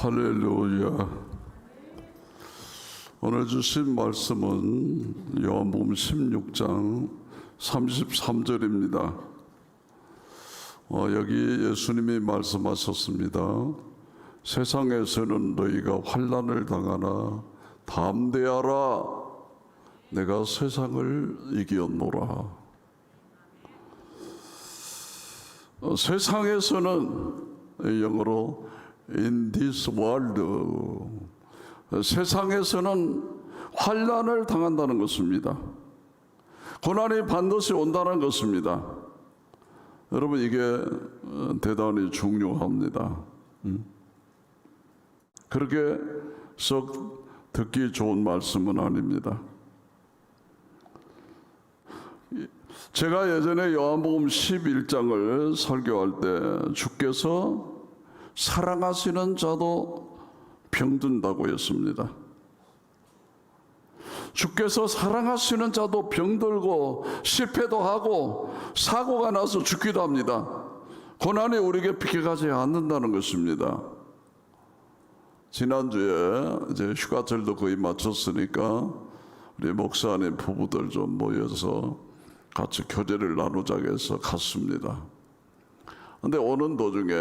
할렐루야. 오늘 주신 말씀은 요한복음 16장 33절입니다. 여기 예수님이 말씀하셨습니다. 세상에서는 너희가 환난을 당하나 담대하라, 내가 세상을 이겼노라. 세상에서는 영어로 in this world, 세상에서는 환난을 당한다는 것입니다. 고난이 반드시 온다는 것입니다. 여러분, 이게 대단히 중요합니다. 그렇게 썩 듣기 좋은 말씀은 아닙니다. 제가 예전에 요한복음 11장을 설교할 때 주께서 사랑하시는 자도 병든다고 했습니다. 주께서 사랑하시는 자도 병들고 실패도 하고 사고가 나서 죽기도 합니다. 고난이 우리에게 비켜가지 않는다는 것입니다. 지난주에 이제 휴가철도 거의 마쳤으니까 우리 목사님 부부들 좀 모여서 같이 교제를 나누자 해서 갔습니다. 근데 오는 도중에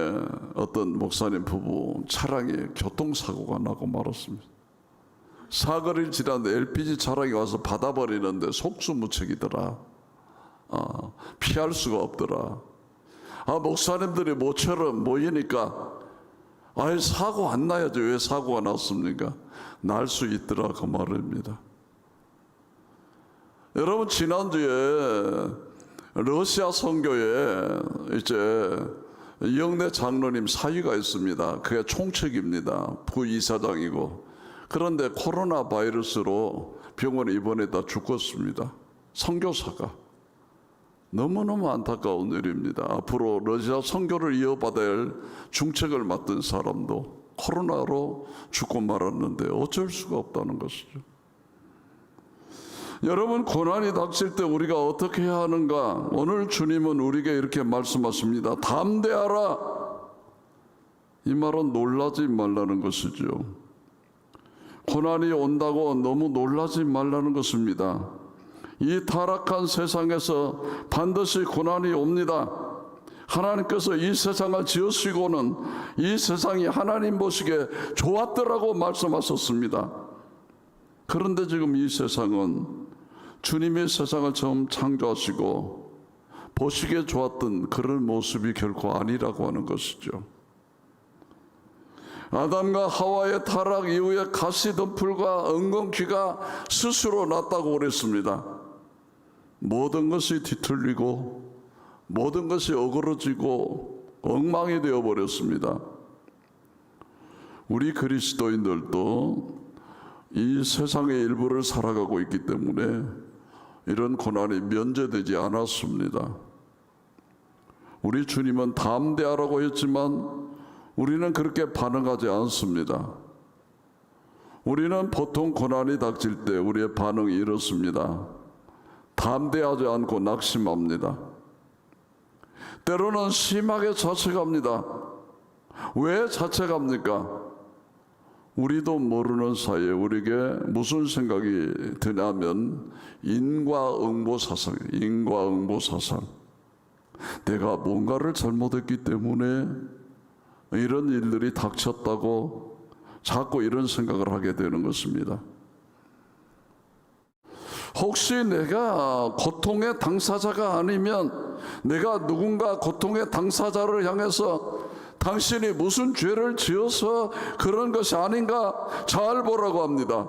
어떤 목사님 부부 차량이 교통사고가 나고 말았습니다. 사거리를 지나는데 LPG 차량이 와서 받아버리는데 속수무책이더라. 피할 수가 없더라. 목사님들이 모처럼 모이니까 사고 안 나야지 왜 사고가 났습니까? 날 수 있더라, 그 말입니다. 여러분, 지난주에 러시아 선교에 이제 이영래 장로님 사위가 있습니다. 그게 총책입니다. 부이사장이고. 그런데 코로나 바이러스로 병원에 입원했다 죽었습니다. 선교사가. 너무너무 안타까운 일입니다. 앞으로 러시아 선교를 이어받아야 할 중책을 맡은 사람도 코로나로 죽고 말았는데 어쩔 수가 없다는 것이죠. 여러분, 고난이 닥칠 때 우리가 어떻게 해야 하는가? 오늘 주님은 우리에게 이렇게 말씀하십니다. 담대하라. 이 말은 놀라지 말라는 것이죠. 고난이 온다고 너무 놀라지 말라는 것입니다. 이 타락한 세상에서 반드시 고난이 옵니다. 하나님께서 이 세상을 지으시고는 이 세상이 하나님 보시기에 좋았더라고 말씀하셨습니다. 그런데 지금 이 세상은 주님이 세상을 처음 창조하시고 보시기에 좋았던 그런 모습이 결코 아니라고 하는 것이죠. 아담과 하와의 타락 이후에 가시덤불과 엉겅퀴가 스스로 났다고 그랬습니다. 모든 것이 뒤틀리고 모든 것이 어그러지고 엉망이 되어버렸습니다. 우리 그리스도인들도 이 세상의 일부를 살아가고 있기 때문에 이런 고난이 면제되지 않았습니다. 우리 주님은 담대하라고 했지만 우리는 그렇게 반응하지 않습니다. 우리는 보통 고난이 닥칠 때 우리의 반응이 이렇습니다. 담대하지 않고 낙심합니다. 때로는 심하게 자책합니다. 왜 자책합니까? 우리도 모르는 사이에 우리에게 무슨 생각이 드냐면 인과응보사상. 내가 뭔가를 잘못했기 때문에 이런 일들이 닥쳤다고 자꾸 이런 생각을 하게 되는 것입니다. 혹시 내가 고통의 당사자가 아니면 내가 누군가 고통의 당사자를 향해서 당신이 무슨 죄를 지어서 그런 것이 아닌가 잘 보라고 합니다.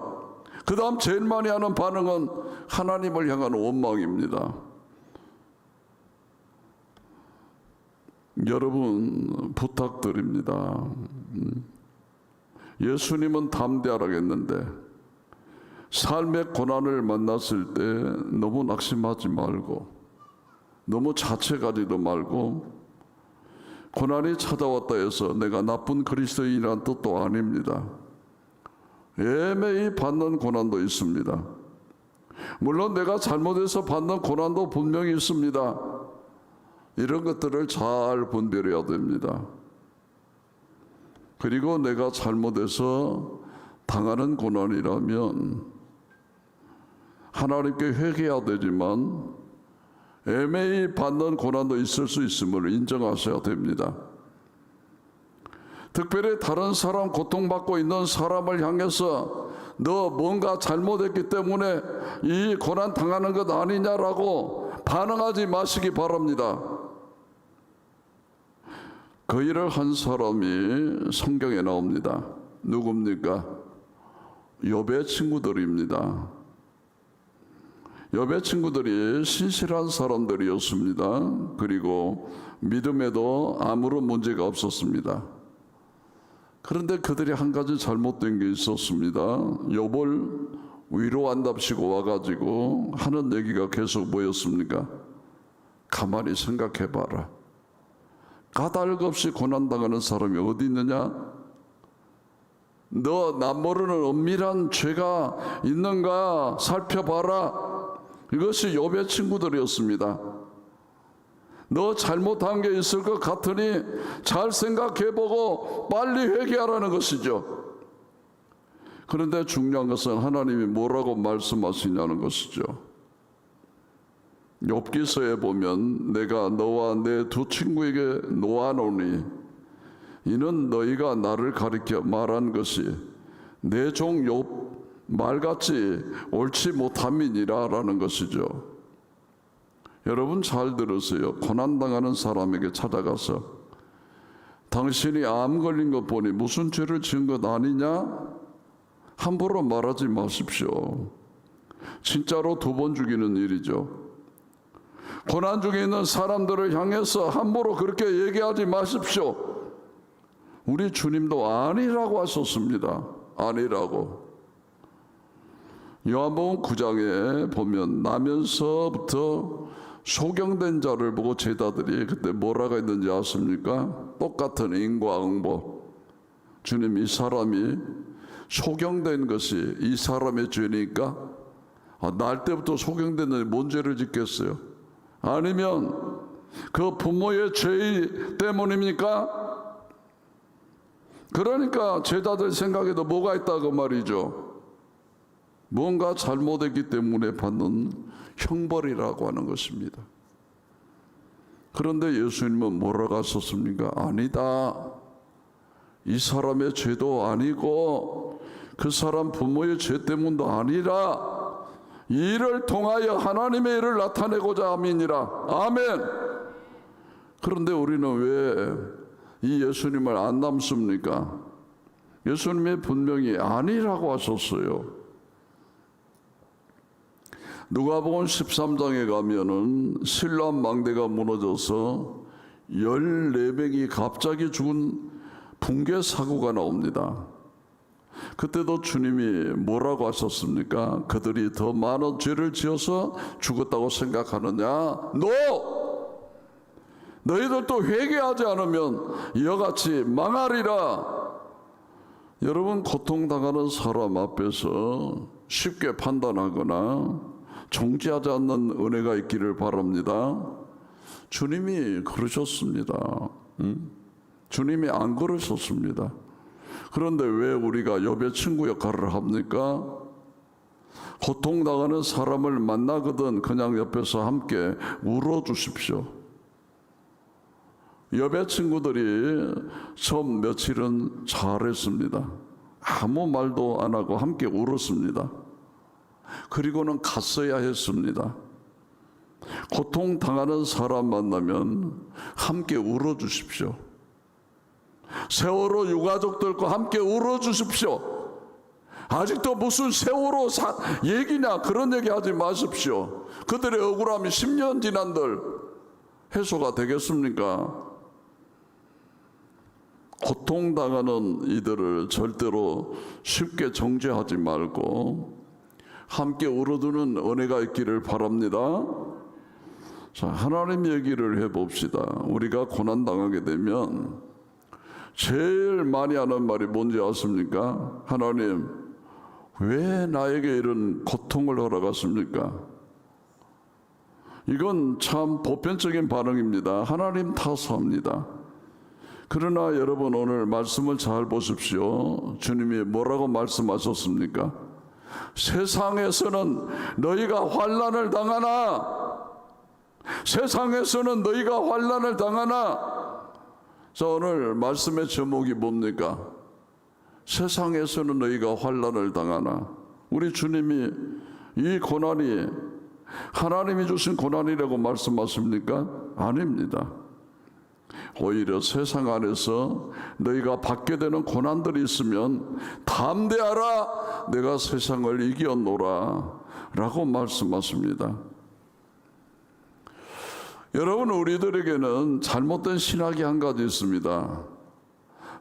그 다음 제일 많이 하는 반응은 하나님을 향한 원망입니다. 여러분, 부탁드립니다. 예수님은 담대하라고 했는데 삶의 고난을 만났을 때 너무 낙심하지 말고 너무 자책하지도 말고 고난이 찾아왔다 해서 내가 나쁜 그리스도인이라는 뜻도 아닙니다. 매일 받는 고난도 있습니다. 물론 내가 잘못해서 받는 고난도 분명히 있습니다. 이런 것들을 잘 분별해야 됩니다. 그리고 내가 잘못해서 당하는 고난이라면 하나님께 회개해야 되지만 애매히 받는 고난도 있을 수 있음을 인정하셔야 됩니다. 특별히 다른 사람, 고통받고 있는 사람을 향해서 너 뭔가 잘못했기 때문에 이 고난 당하는 것 아니냐라고 반응하지 마시기 바랍니다. 그 일을 한 사람이 성경에 나옵니다. 누굽니까? 욥의 친구들입니다. 욥의 친구들이 신실한 사람들이었습니다. 그리고 믿음에도 아무런 문제가 없었습니다. 그런데 그들이 한 가지 잘못된 게 있었습니다. 욥을 위로한답시고 와가지고 하는 얘기가 계속 뭐였습니까? 가만히 생각해봐라. 까닭 없이 고난당하는 사람이 어디 있느냐? 너 남 모르는 엄밀한 죄가 있는가 살펴봐라. 이것이 욥의 친구들이었습니다. 너 잘못한 게 있을 것 같으니 잘 생각해보고 빨리 회개하라는 것이죠. 그런데 중요한 것은 하나님이 뭐라고 말씀하시냐는 것이죠. 욥기서에 보면 내가 너와 내 두 친구에게 놓아노니 이는 너희가 나를 가리켜 말한 것이 내 종 욥 말같이 옳지 못함이니라 라는 것이죠. 여러분 잘 들으세요. 고난당하는 사람에게 찾아가서 당신이 암 걸린 것 보니 무슨 죄를 지은 것 아니냐? 함부로 말하지 마십시오. 진짜로 두 번 죽이는 일이죠. 고난 중에 있는 사람들을 향해서 함부로 그렇게 얘기하지 마십시오. 우리 주님도 아니라고 하셨습니다. 아니라고. 요한복음 9장에 보면 나면서부터 소경된 자를 보고 제자들이 그때 뭐라고 했는지 아십니까? 똑같은 인과응보. 주님, 이 사람이 소경된 것이 이 사람의 죄니까 날 때부터 소경됐는데 뭔 죄를 짓겠어요? 아니면 그 부모의 죄 때문입니까? 그러니까 제자들 생각에도 뭐가 있다고 말이죠. 뭔가 잘못했기 때문에 받는 형벌이라고 하는 것입니다. 그런데 예수님은 뭐라고 하셨습니까? 아니다. 이 사람의 죄도 아니고 그 사람 부모의 죄 때문도 아니라 이를 통하여 하나님의 일을 나타내고자 함이니라. 아멘. 그런데 우리는 왜 이 예수님을 안 남습니까? 예수님이 분명히 아니라고 하셨어요. 누가복음 13장에 가면은 신람 망대가 무너져서 14명이 갑자기 죽은 붕괴 사고가 나옵니다. 그때도 주님이 뭐라고 하셨습니까? 그들이 더 많은 죄를 지어서 죽었다고 생각하느냐? 너희들도 회개하지 않으면 이와같이 망하리라. 여러분, 고통당하는 사람 앞에서 쉽게 판단하거나 정지하지 않는 은혜가 있기를 바랍니다. 주님이 그러셨습니다. 주님이 안 그러셨습니다. 그런데 왜 우리가 욥의 친구 역할을 합니까? 고통당하는 사람을 만나거든 그냥 옆에서 함께 울어주십시오. 욥의 친구들이 처음 며칠은 잘했습니다. 아무 말도 안 하고 함께 울었습니다. 그리고는 갔어야 했습니다. 고통당하는 사람 만나면 함께 울어주십시오. 세월호 유가족들과 함께 울어주십시오. 아직도 무슨 세월호 얘기냐 그런 얘기 하지 마십시오. 그들의 억울함이 10년 지난들 해소가 되겠습니까? 고통당하는 이들을 절대로 쉽게 정죄하지 말고 함께 울어두는 은혜가 있기를 바랍니다. 자, 하나님 얘기를 해봅시다. 우리가 고난당하게 되면 제일 많이 하는 말이 뭔지 아십니까? 하나님, 왜 나에게 이런 고통을 허락하십니까? 이건 참 보편적인 반응입니다. 하나님 탓합니다. 그러나 여러분 오늘 말씀을 잘 보십시오. 주님이 뭐라고 말씀하셨습니까? 세상에서는 너희가 환난을 당하나, 세상에서는 너희가 환난을 당하나. 자, 오늘 말씀의 제목이 뭡니까? 세상에서는 너희가 환난을 당하나. 우리 주님이 이 고난이 하나님이 주신 고난이라고 말씀하십니까? 아닙니다. 오히려 세상 안에서 너희가 받게 되는 고난들이 있으면 담대하라, 내가 세상을 이겼노라 라고 말씀하십니다. 여러분, 우리들에게는 잘못된 신학이 한 가지 있습니다.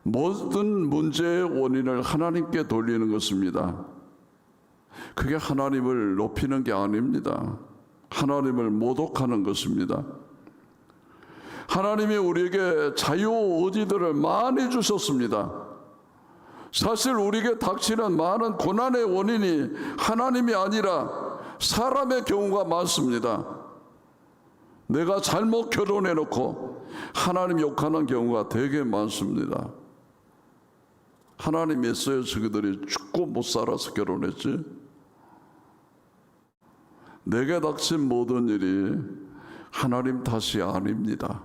모든 문제의 원인을 하나님께 돌리는 것입니다. 그게 하나님을 높이는 게 아닙니다. 하나님을 모독하는 것입니다. 하나님이 우리에게 자유의지들을 많이 주셨습니다. 사실 우리에게 닥치는 많은 고난의 원인이 하나님이 아니라 사람의 경우가 많습니다. 내가 잘못 결혼해놓고 하나님 욕하는 경우가 되게 많습니다. 하나님이 있어요. 저들이 죽고 못 살아서 결혼했지. 내게 닥친 모든 일이 하나님 탓이 아닙니다.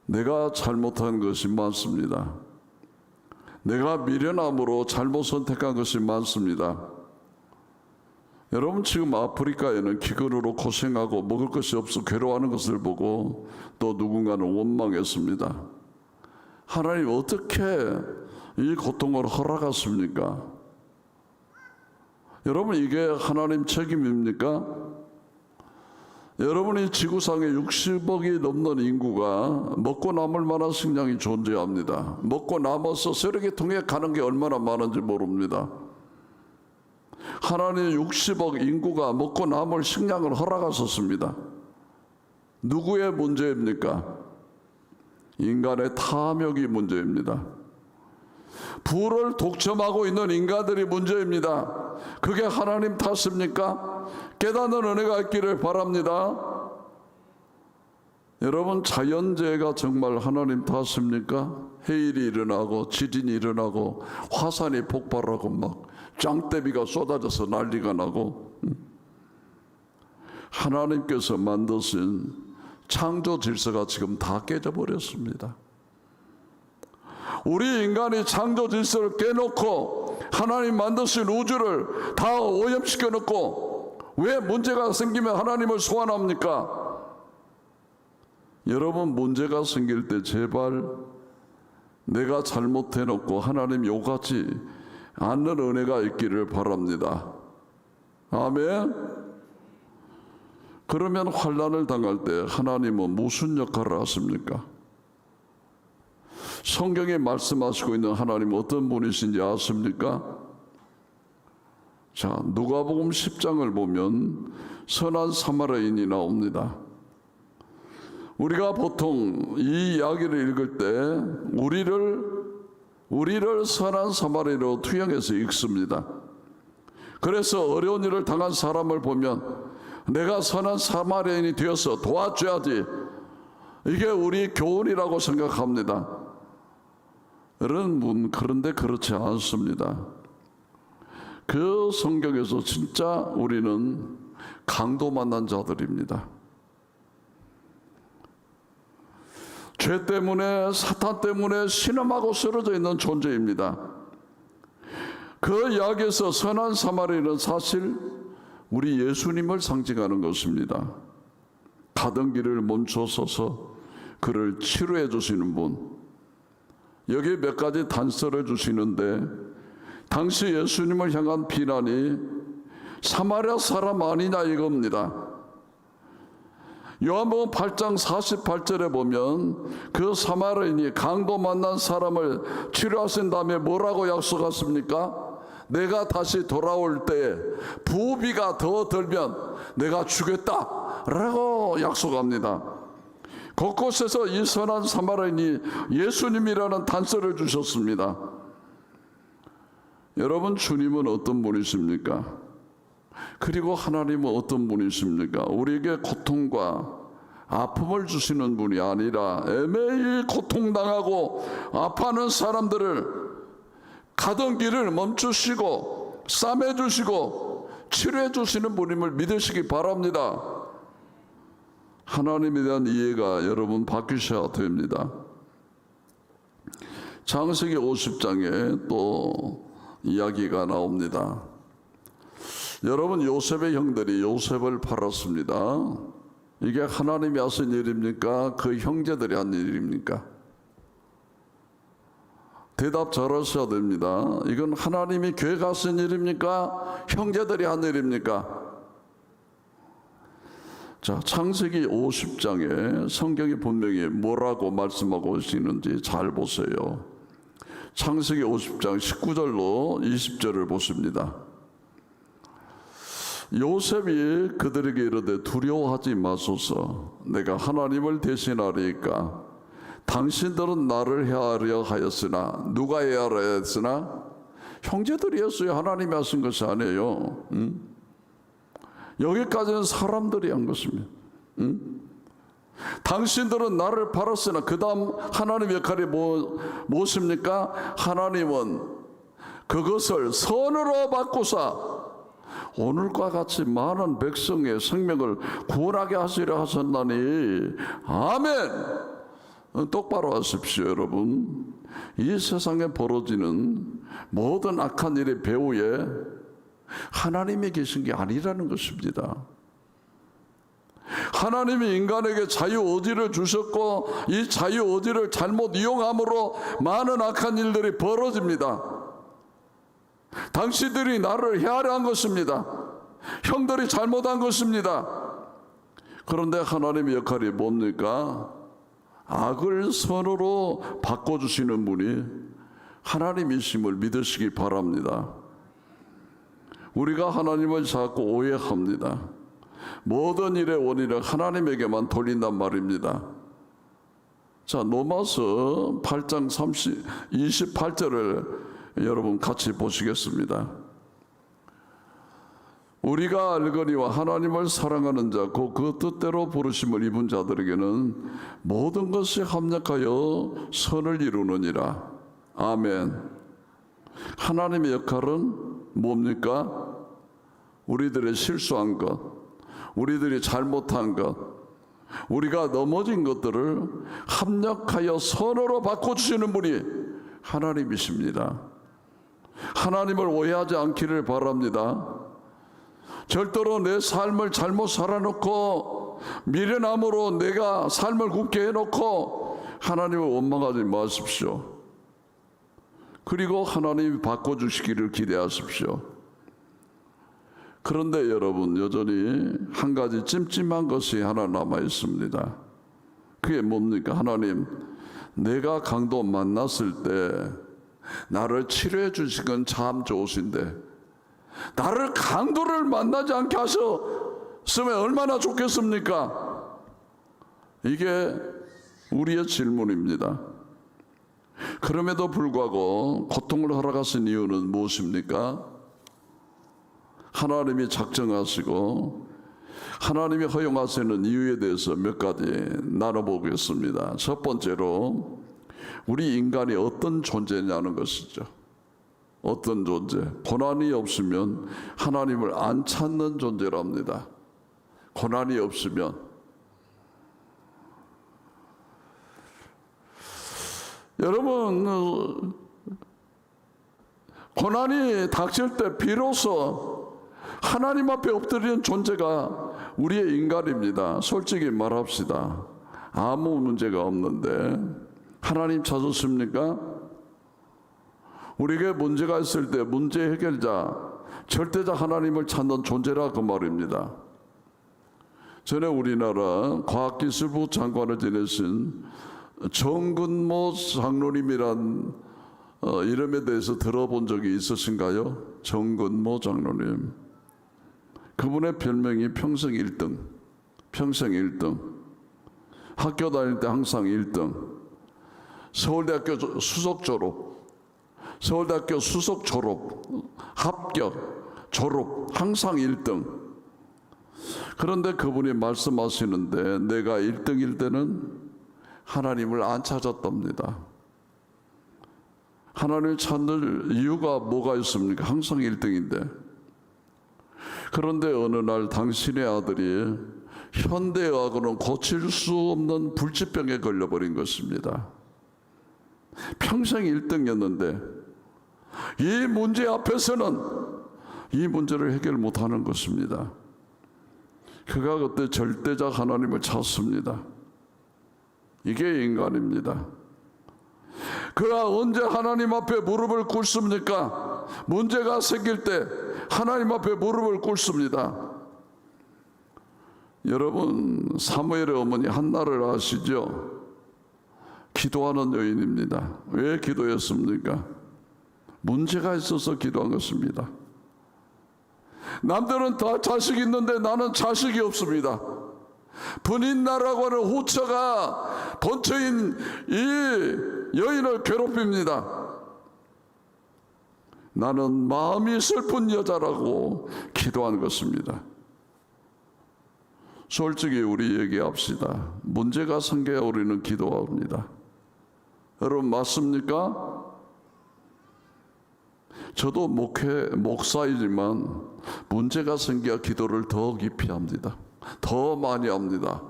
내가 잘못한 것이 많습니다. 내가 미련함으로 잘못 선택한 것이 많습니다. 여러분, 지금 아프리카에는 기근으로 고생하고 먹을 것이 없어 괴로워하는 것을 보고 또 누군가는 원망했습니다. 하나님 어떻게 이 고통을 허락하십니까? 여러분, 이게 하나님 책임입니까? 여러분이 지구상에 60억이 넘는 인구가 먹고 남을 만한 식량이 존재합니다. 먹고 남아서 쓰레기통에 가는 게 얼마나 많은지 모릅니다. 하나님 60억 인구가 먹고 남을 식량을 허락하셨습니다. 누구의 문제입니까? 인간의 탐욕이 문제입니다. 부를 독점하고 있는 인간들이 문제입니다. 그게 하나님 탓입니까? 깨닫는 은혜가 있기를 바랍니다. 여러분, 자연재해가 정말 하나님 탓입니까? 해일이 일어나고 지진이 일어나고 화산이 폭발하고 막 짱대비가 쏟아져서 난리가 나고, 하나님께서 만드신 창조 질서가 지금 다 깨져버렸습니다. 우리 인간이 창조 질서를 깨놓고 하나님 만드신 우주를 다 오염시켜 놓고 왜 문제가 생기면 하나님을 소환합니까? 여러분, 문제가 생길 때 제발 내가 잘못해놓고 하나님 욕하지 않는 은혜가 있기를 바랍니다. 아멘. 그러면 환난을 당할 때 하나님은 무슨 역할을 하십니까? 성경에 말씀하시고 있는 하나님은 어떤 분이신지 아십니까? 자, 누가복음 10장을 보면 선한 사마리아인이 나옵니다. 우리가 보통 이 이야기를 읽을 때 우리를 선한 사마리아로 투영해서 읽습니다. 그래서 어려운 일을 당한 사람을 보면 내가 선한 사마리아인이 되어서 도와줘야지, 이게 우리 교훈이라고 생각합니다. 여러분, 그런데 그렇지 않습니다. 그 성경에서 진짜 우리는 강도 만난 자들입니다. 죄 때문에, 사탄 때문에 신음하고 쓰러져 있는 존재입니다. 그 이야기에서 선한 사마리아는 사실 우리 예수님을 상징하는 것입니다. 가던 길을 멈춰서서 그를 치료해 주시는 분. 여기 몇 가지 단서를 주시는데, 당시 예수님을 향한 비난이 사마리아 사람 아니냐 이겁니다. 요한복음 8장 48절에 보면 그 사마리아인이 강도 만난 사람을 치료하신 다음에 뭐라고 약속했습니까? 내가 다시 돌아올 때 부비가 더 들면 내가 주겠다 라고 약속합니다. 곳곳에서 이 선한 사마리아인이 예수님이라는 단서를 주셨습니다. 여러분, 주님은 어떤 분이십니까? 그리고 하나님은 어떤 분이십니까? 우리에게 고통과 아픔을 주시는 분이 아니라 매일 고통당하고 아파하는 사람들을 가던 길을 멈추시고 싸매주시고 치료해주시는 분임을 믿으시기 바랍니다. 하나님에 대한 이해가 여러분 바뀌셔야 됩니다. 창세기 50장에 또 이야기가 나옵니다. 여러분, 요셉의 형들이 요셉을 팔았습니다. 이게 하나님이 하신 일입니까? 그 형제들이 한 일입니까? 대답 잘하셔야 됩니다. 이건 하나님이 계획하신 일입니까? 형제들이 한 일입니까? 자, 창세기 50장에 성경이 분명히 뭐라고 말씀하고 계시는지 잘 보세요. 창세기 50장 19절로 20절을 보십니다. 요셉이 그들에게 이르되 두려워하지 마소서. 내가 하나님을 대신하리이까. 당신들은 나를 해하려 하였으나 누가 해하려 하였으나 형제들이 했어요. 하나님이 하신 것이 아니에요. 여기까지는 사람들이 한 것입니다. 당신들은 나를 팔았으나 그 다음 하나님의 역할이 무엇입니까? 하나님은 그것을 선으로 바꾸사 오늘과 같이 많은 백성의 생명을 구원하게 하시려 하셨나니 아멘. 똑바로 하십시오. 여러분, 이 세상에 벌어지는 모든 악한 일의 배후에 하나님이 계신 게 아니라는 것입니다. 하나님이 인간에게 자유의지를 주셨고 이 자유의지를 잘못 이용함으로 많은 악한 일들이 벌어집니다. 당신들이 나를 해하려 한 것입니다. 형들이 잘못한 것입니다. 그런데 하나님의 역할이 뭡니까? 악을 선으로 바꿔주시는 분이 하나님이심을 믿으시기 바랍니다. 우리가 하나님을 자꾸 오해합니다. 모든 일의 원인을 하나님에게만 돌린단 말입니다. 자, 로마서 8장 28절을 여러분 같이 보시겠습니다. 우리가 알거니와 하나님을 사랑하는 자 곧 그 뜻대로 부르심을 입은 자들에게는 모든 것이 합력하여 선을 이루느니라. 아멘. 하나님의 역할은 뭡니까? 우리들의 실수한 것, 우리들이 잘못한 것, 우리가 넘어진 것들을 합력하여 선으로 바꿔주시는 분이 하나님이십니다. 하나님을 오해하지 않기를 바랍니다. 절대로 내 삶을 잘못 살아놓고 미련함으로 내가 삶을 굽게 해놓고 하나님을 원망하지 마십시오. 그리고 하나님이 바꿔주시기를 기대하십시오. 그런데 여러분, 여전히 한 가지 찜찜한 것이 하나 남아 있습니다. 그게 뭡니까? 하나님, 내가 강도 만났을 때 나를 치료해 주신 건 참 좋으신데 나를 강도를 만나지 않게 하셨으면 얼마나 좋겠습니까? 이게 우리의 질문입니다. 그럼에도 불구하고 고통을 허락하신 이유는 무엇입니까? 하나님이 작정하시고 하나님이 허용하시는 이유에 대해서 몇 가지 나눠보겠습니다. 첫 번째로 우리 인간이 어떤 존재냐는 것이죠. 어떤 존재? 고난이 없으면 하나님을 안 찾는 존재랍니다. 고난이 없으면. 여러분, 고난이 닥칠 때 비로소 하나님 앞에 엎드리는 존재가 우리의 인간입니다. 솔직히 말합시다. 아무 문제가 없는데 하나님 찾으십니까? 우리에게 문제가 있을 때 문제 해결자, 절대자 하나님을 찾는 존재라 그 말입니다. 전에 우리나라 과학기술부 장관을 지내신 정근모 장로님이란 이름에 대해서 들어본 적이 있으신가요? 정근모 장로님. 그분의 별명이 평생 1등. 평생 1등. 학교 다닐 때 항상 1등. 서울대학교 수석 졸업. 서울대학교 수석 졸업, 합격, 졸업, 항상 1등. 그런데 그분이 말씀하시는데 내가 1등일 때는 하나님을 안 찾았답니다. 하나님을 찾는 이유가 뭐가 있습니까? 항상 1등인데. 그런데 어느 날 당신의 아들이 현대의학으로는 고칠 수 없는 불치병에 걸려버린 것입니다. 평생 1등이었는데 이 문제 앞에서는 이 문제를 해결 못하는 것입니다. 그가 그때 절대적 하나님을 찾습니다. 이게 인간입니다. 그가 언제 하나님 앞에 무릎을 꿇습니까? 문제가 생길 때 하나님 앞에 무릎을 꿇습니다. 여러분, 사무엘의 어머니 한나를 아시죠? 기도하는 여인입니다. 왜 기도했습니까? 문제가 있어서 기도한 것입니다. 남들은 다 자식이 있는데 나는 자식이 없습니다. 분인나라고 하는 후처가 본처인 이 여인을 괴롭힙니다. 나는 마음이 슬픈 여자라고 기도한 것입니다. 솔직히 우리 얘기합시다. 문제가 생겨야 우리는 기도합니다. 여러분 맞습니까? 저도 목사이지만 문제가 생겨야 기도를 더 깊이 합니다. 더 많이 합니다.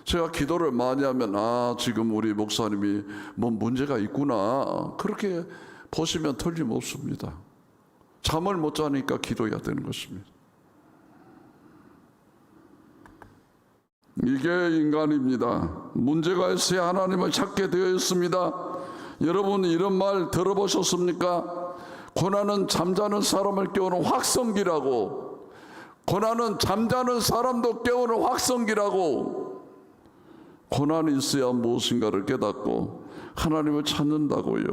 제가 기도를 많이 하면 지금 우리 목사님이 뭐 문제가 있구나 그렇게 보시면 틀림없습니다. 잠을 못 자니까 기도해야 되는 것입니다. 이게 인간입니다. 문제가 있어야 하나님을 찾게 되어 있습니다. 여러분 이런 말 들어보셨습니까? 고난은 잠자는 사람을 깨우는 확성기라고. 고난은 잠자는 사람도 깨우는 확성기라고. 고난이 있어야 무엇인가를 깨닫고 하나님을 찾는다고요.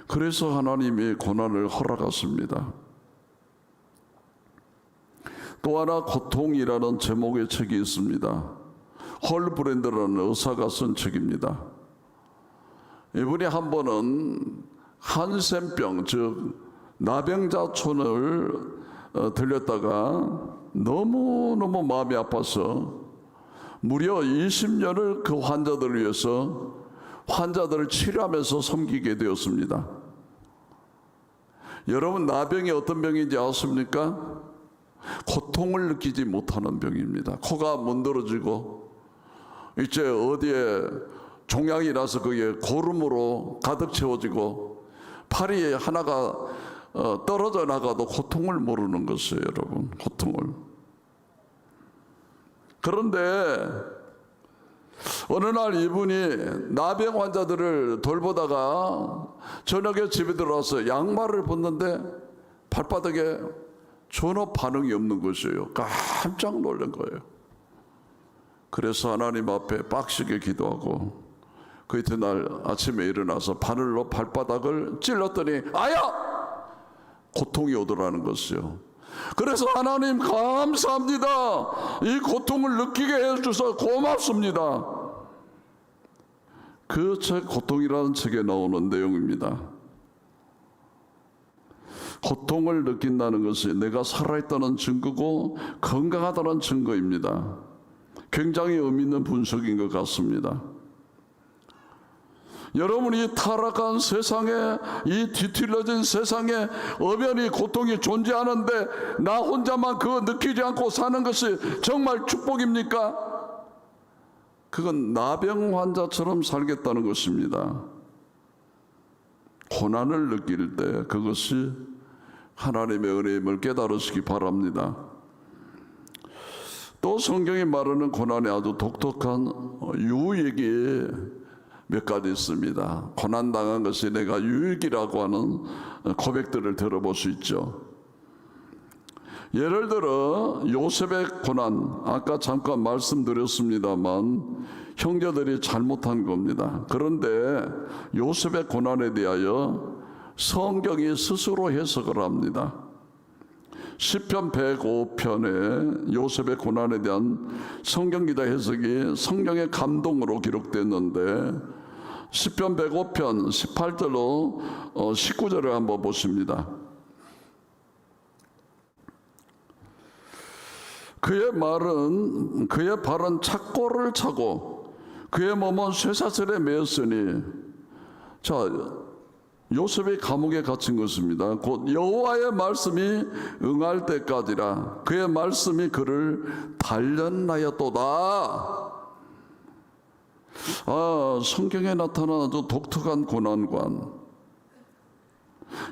그래서 하나님이 고난을 허락하십니다. 또 하나 고통이라는 제목의 책이 있습니다. 홀 브랜드라는 의사가 쓴 책입니다. 이분이 한 번은 한센병 즉 나병자촌을 들렸다가 너무너무 마음이 아파서 무려 20년을 그 환자들을 위해서 환자들을 치료하면서 섬기게 되었습니다. 여러분 나병이 어떤 병인지 아십니까? 고통을 느끼지 못하는 병입니다. 코가 문드러지고 이제 어디에 종양이 나서 그게 고름으로 가득 채워지고 팔이 하나가 떨어져 나가도 고통을 모르는 것이에요. 여러분 고통을. 그런데 어느 날 이분이 나병 환자들을 돌보다가 저녁에 집에 들어와서 양말을 벗는데 발바닥에 전혀 반응이 없는 것이에요. 깜짝 놀란 거예요. 그래서 하나님 앞에 빡시게 기도하고 그 이튿날 아침에 일어나서 바늘로 발바닥을 찔렀더니 아야! 고통이 오더라는 것이요. 그래서 하나님 감사합니다. 이 고통을 느끼게 해주셔서 고맙습니다. 그 책 고통이라는 책에 나오는 내용입니다. 고통을 느낀다는 것이 내가 살아있다는 증거고 건강하다는 증거입니다. 굉장히 의미 있는 분석인 것 같습니다. 여러분이 타락한 세상에 이 뒤틀려진 세상에 엄연히 고통이 존재하는데 나 혼자만 그거 느끼지 않고 사는 것이 정말 축복입니까? 그건 나병 환자처럼 살겠다는 것입니다. 고난을 느낄 때 그것이 하나님의 은혜임을 깨달으시기 바랍니다. 또 성경이 말하는 고난에 아주 독특한 유익이 몇 가지 있습니다. 고난당한 것이 내가 유익이라고 하는 고백들을 들어볼 수 있죠. 예를 들어 요셉의 고난, 아까 잠깐 말씀드렸습니다만 형제들이 잘못한 겁니다. 그런데 요셉의 고난에 대하여 성경이 스스로 해석을 합니다. 시편 105편에 요셉의 고난에 대한 성경기다 해석이 성령의 감동으로 기록됐는데 시편 105편 18절로 19절을 한번 보십니다. 그의 발은 착고를 차고 그의 몸은 쇠사슬에 매였으니, 자, 요셉이 감옥에 갇힌 것입니다. 곧 여호와의 말씀이 응할 때까지라. 그의 말씀이 그를 단련하였도다. 성경에 나타난 아주 독특한 고난관.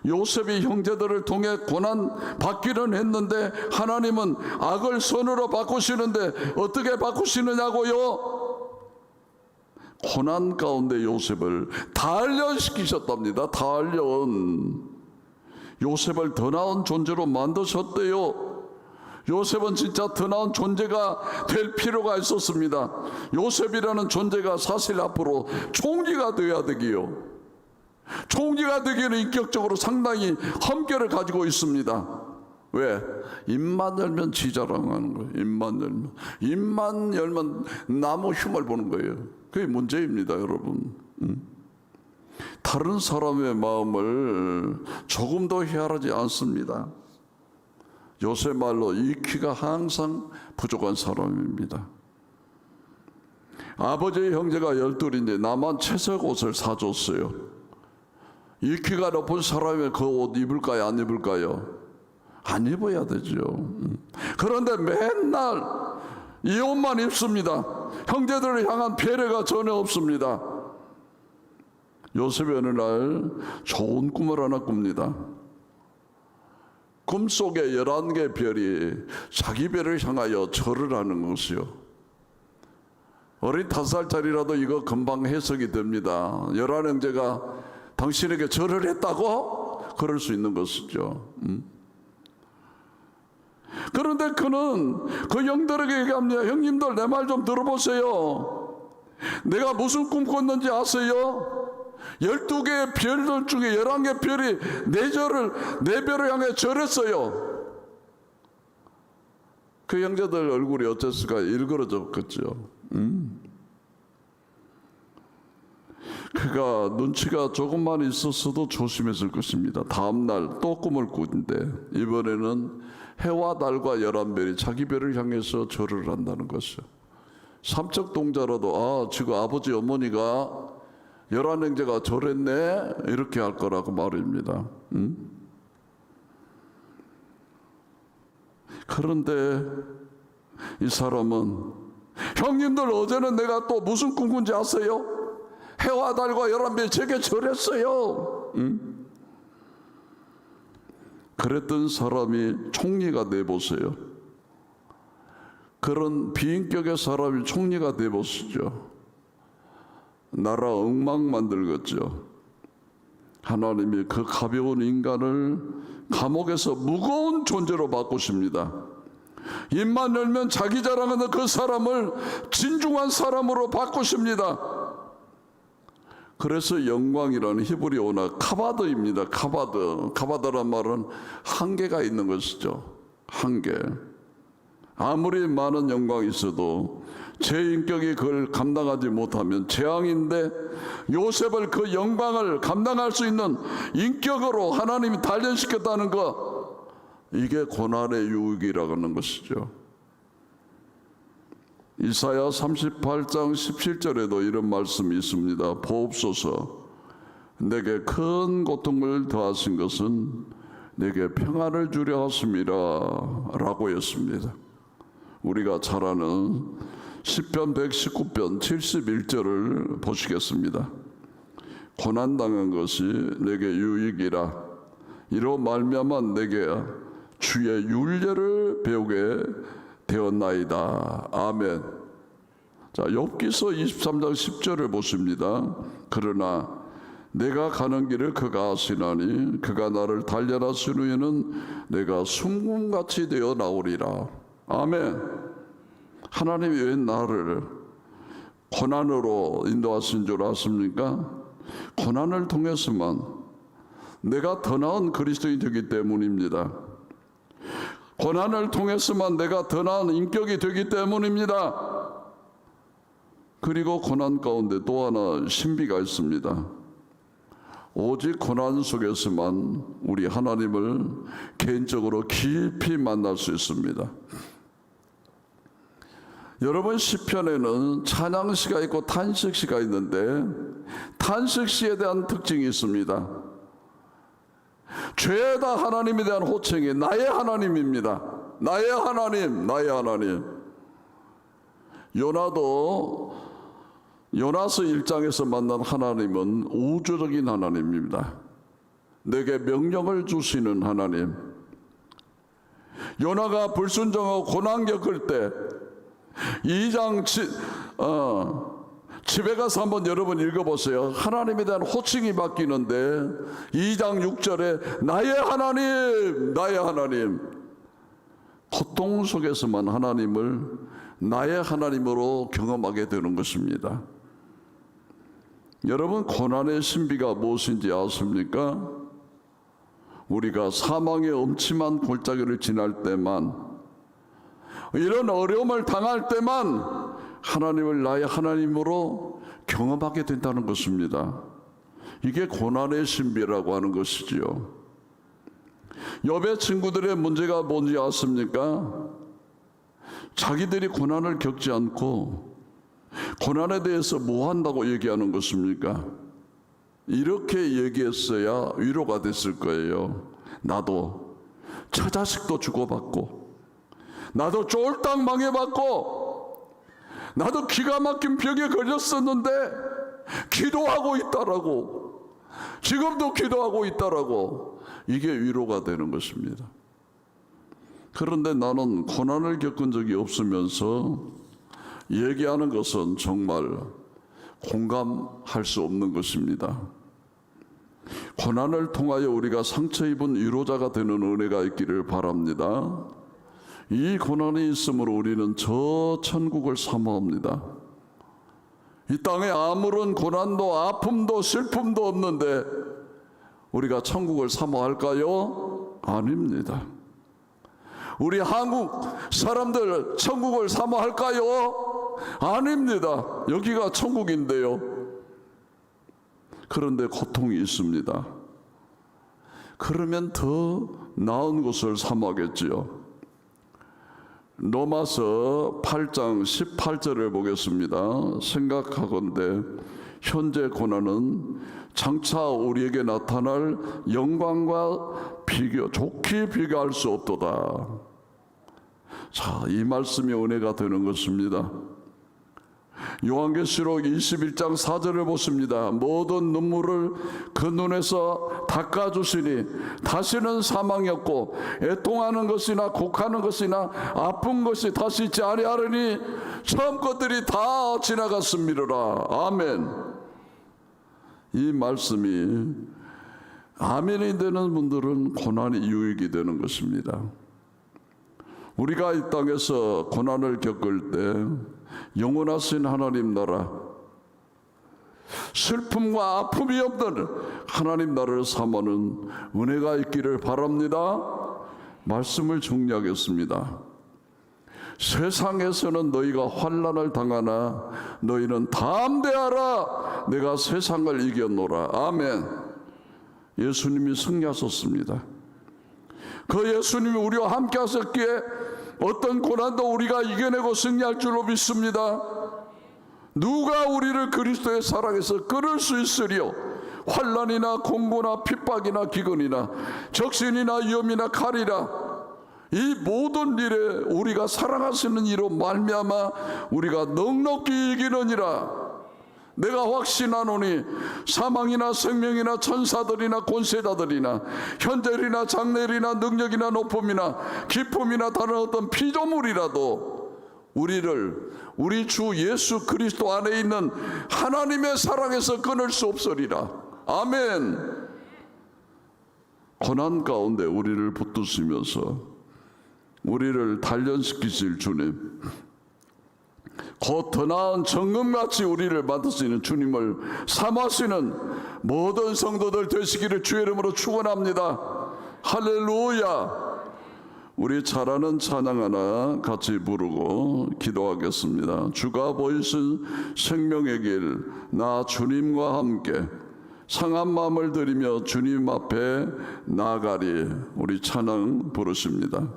요셉이 형제들을 통해 고난 받기는 했는데 하나님은 악을 선으로 바꾸시는데 어떻게 바꾸시느냐고요? 고난 가운데 요셉을 단련시키셨답니다. 단련. 요셉을 더 나은 존재로 만드셨대요. 요셉은 진짜 더 나은 존재가 될 필요가 있었습니다. 요셉이라는 존재가 사실 앞으로 총리가 되어야 되기요. 총리가 되기에는 인격적으로 상당히 험결을 가지고 있습니다. 왜? 입만 열면 지자랑하는 거예요. 입만 열면 나무 흉을 보는 거예요. 그게 문제입니다, 여러분. 다른 사람의 마음을 조금도 헤아리지 않습니다. 요새 말로 이키가 항상 부족한 사람입니다. 아버지의 형제가 12인데 나만 채색 옷을 사줬어요. 이키가 높은 사람이 그 옷 입을까요? 안 입을까요? 안 입어야 되죠. 그런데 맨날 이 옷만 입습니다. 형제들을 향한 배려가 전혀 없습니다. 요셉이 어느 날 좋은 꿈을 하나 꿉니다. 꿈속에 11개의 별이 자기 별을 향하여 절을 하는 것이요. 어린 5살짜리라도 이거 금방 해석이 됩니다. 11형제가 당신에게 절을 했다고? 그럴 수 있는 것이죠. 그런데 그는 그 형들에게 얘기합니다. 형님들, 내 말 좀 들어보세요. 내가 무슨 꿈 꿨는지 아세요? 12개의 별들 중에 11개 별이 내 별을 향해 절했어요. 그 형제들 얼굴이 어땠을까? 일그러졌겠죠. 그가 눈치가 조금만 있었어도 조심했을 것입니다. 다음날 또 꿈을 꾸는데 이번에는 해와 달과 11별이 자기 별을 향해서 절을 한다는 것이요. 삼척 동자라도 지금 아버지 어머니가 11형제가 절했네 이렇게 할 거라고 말입니다. 그런데 이 사람은 형님들, 어제는 내가 또 무슨 꿈 꾼지 아세요? 해와 달과 11별이 제게 절했어요. 그랬던 사람이 총리가 돼보세요. 그런 비인격의 사람이 총리가 돼보시죠. 나라 엉망 만들겠죠. 하나님이 그 가벼운 인간을 감옥에서 무거운 존재로 바꾸십니다. 입만 열면 자기 자랑하는 그 사람을 진중한 사람으로 바꾸십니다. 그래서 영광이라는 히브리어나 카바드입니다. 카바드란 말은 한계가 있는 것이죠. 한계. 아무리 많은 영광이 있어도 제 인격이 그걸 감당하지 못하면 재앙인데, 요셉을 그 영광을 감당할 수 있는 인격으로 하나님이 단련시켰다는 것, 이게 고난의 유익이라고 하는 것이죠. 이사야 38장 17절에도 이런 말씀이 있습니다. 보옵소서, 내게 큰 고통을 더하신 것은 내게 평안을 주려 하심이라 라고 했습니다. 우리가 잘 아는 시편 119편 71절을 보시겠습니다. 고난당한 것이 내게 유익이라, 이로 말미암아 내게 주의 율례를 배우게 되었나이다. 아멘. 자, 욥기서 23장 10절을 보십니다. 그러나 내가 가는 길을 그가 아시나니 그가 나를 단련하신 후에는 내가 숨금같이 되어 나오리라. 아멘. 하나님이 왜 나를 고난으로 인도하신 줄 아십니까? 고난을 통해서만 내가 더 나은 그리스도인이 되기 때문입니다. 고난을 통해서만 내가 더 나은 인격이 되기 때문입니다. 그리고 고난 가운데 또 하나 신비가 있습니다. 오직 고난 속에서만 우리 하나님을 개인적으로 깊이 만날 수 있습니다. 여러분, 시편에는 찬양시가 있고 탄식시가 있는데 탄식시에 대한 특징이 있습니다. 죄다 하나님에 대한 호칭이 나의 하나님입니다. 나의 하나님, 나의 하나님. 요나도 요나서 1장에서 만난 하나님은 우주적인 하나님입니다. 내게 명령을 주시는 하나님. 요나가 불순종하고 고난 겪을 때 2장 집에 가서 한번 여러분 읽어보세요. 하나님에 대한 호칭이 바뀌는데 2장 6절에 나의 하나님, 나의 하나님. 고통 속에서만 하나님을 나의 하나님으로 경험하게 되는 것입니다. 여러분, 고난의 신비가 무엇인지 아십니까? 우리가 사망의 엄침한 골짜기를 지날 때만, 이런 어려움을 당할 때만 하나님을 나의 하나님으로 경험하게 된다는 것입니다. 이게 고난의 신비라고 하는 것이지요. 욥의 친구들의 문제가 뭔지 아십니까? 자기들이 고난을 겪지 않고 고난에 대해서 뭐 한다고 얘기하는 것입니까? 이렇게 얘기했어야 위로가 됐을 거예요. 나도 처자식도 주고받고, 나도 쫄딱 망해받고, 나도 기가 막힌 병에 걸렸었는데 기도하고 있다라고, 지금도 기도하고 있다라고, 이게 위로가 되는 것입니다. 그런데 나는 고난을 겪은 적이 없으면서 얘기하는 것은 정말 공감할 수 없는 것입니다. 고난을 통하여 우리가 상처 입은 위로자가 되는 은혜가 있기를 바랍니다. 이 고난이 있으므로 우리는 저 천국을 사모합니다. 이 땅에 아무런 고난도 아픔도 슬픔도 없는데 우리가 천국을 사모할까요? 아닙니다. 우리 한국 사람들 천국을 사모할까요? 아닙니다. 여기가 천국인데요. 그런데 고통이 있습니다. 그러면 더 나은 곳을 사모하겠지요. 로마서 8장 18절을 보겠습니다. 생각하건대 현재 고난은 장차 우리에게 나타날 영광과 좋게 비교할 수 없도다. 자, 이 말씀이 은혜가 되는 것입니다. 요한계시록 21장 4절을 보십니다. 모든 눈물을 그 눈에서 닦아주시니 다시는 사망이 없고 애통하는 것이나 곡하는 것이나 아픈 것이 다시 있지 아니하리니 처음 것들이 다 지나갔음이로라. 아멘. 이 말씀이 아멘이 되는 분들은 고난이 유익이 되는 것입니다. 우리가 이 땅에서 고난을 겪을 때 영원하신 하나님 나라, 슬픔과 아픔이 없는 하나님 나라를 사모하는 은혜가 있기를 바랍니다. 말씀을 정리하겠습니다. 세상에서는 너희가 환난을 당하나 너희는 담대하라. 내가 세상을 이겼노라. 아멘. 예수님이 승리하셨습니다. 그 예수님이 우리와 함께 하셨기에 어떤 고난도 우리가 이겨내고 승리할 줄로 믿습니다. 누가 우리를 그리스도의 사랑에서 끊을 수 있으리요? 환난이나 공고나 핍박이나 기근이나 적신이나 위험이나 칼이라, 이 모든 일에 우리가 사랑하시는 이로 말미암아 우리가 넉넉히 이기느니라. 내가 확신하노니 사망이나 생명이나 천사들이나 권세자들이나 현재이나 장래이나 능력이나 높음이나 기쁨이나 다른 어떤 피조물이라도 우리를 우리 주 예수 그리스도 안에 있는 하나님의 사랑에서 끊을 수 없으리라. 아멘. 고난 가운데 우리를 붙드시면서 우리를 단련시키실 주님, 곧 더 나은 정금같이 우리를 만드시는 주님을 사모하시는 모든 성도들 되시기를 주의 이름으로 축원합니다. 할렐루야. 우리 잘하는 찬양 하나 같이 부르고 기도하겠습니다. 주가 보이신 생명의 길, 나 주님과 함께 상한 마음을 들이며 주님 앞에 나아가리. 우리 찬양 부르십니다.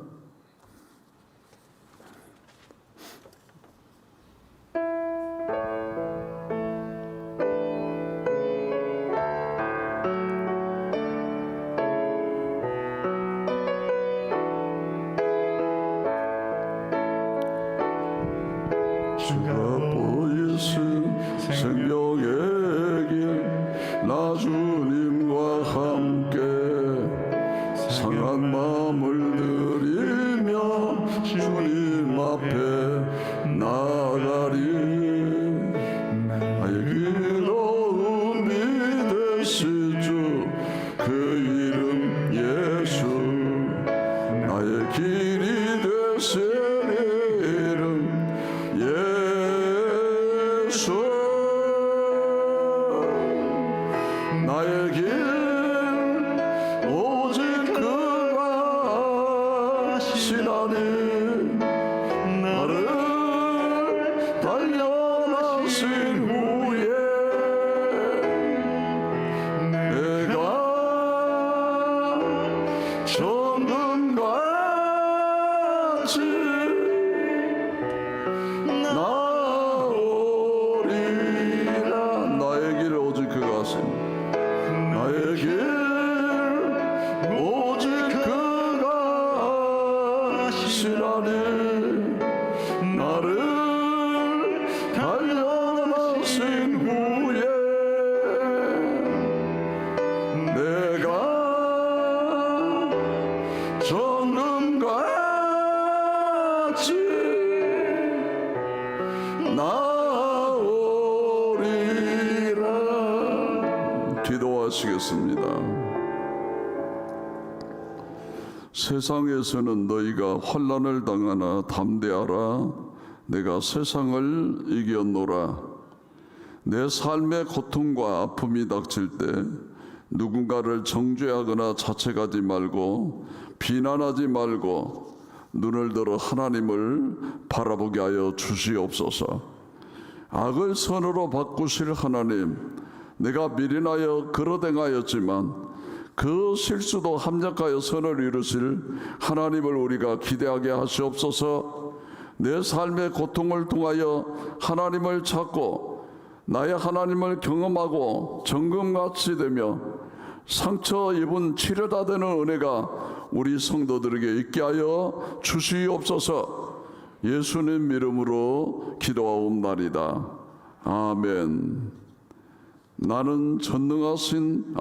나 주님과 함께 상한 마음을 드리며 주님 앞에 나아가리. 나의 기도음이 되시주 그 이름 예수. 나의 길이 되시는 이름 예수. 나의 길 오직 그가 하시나니. 나를 단련하신 후에 내가 정금같이 나오리라. 나의 길 오직 그가 하시니. 나의 길 오직 그가 하시나니. 나를 단련하신 후에 내가 정금같이 나오리라. 기도하시겠습니다. 세상에서는 너희가 환난을 당하나 담대하라. 내가 세상을 이겼노라. 내 삶의 고통과 아픔이 닥칠 때 누군가를 정죄하거나 자책하지 말고 비난하지 말고 눈을 들어 하나님을 바라보게 하여 주시옵소서. 악을 선으로 바꾸실 하나님, 내가 미련하여 그릇 행하였지만 그 실수도 합력하여 선을 이루실 하나님을 우리가 기대하게 하시옵소서. 내 삶의 고통을 통하여 하나님을 찾고 나의 하나님을 경험하고 정금같이 되며 상처 입은 치료다 되는 은혜가 우리 성도들에게 있게 하여 주시옵소서. 예수님 이름으로 기도하옵나이다. 아멘. 나는 전능하신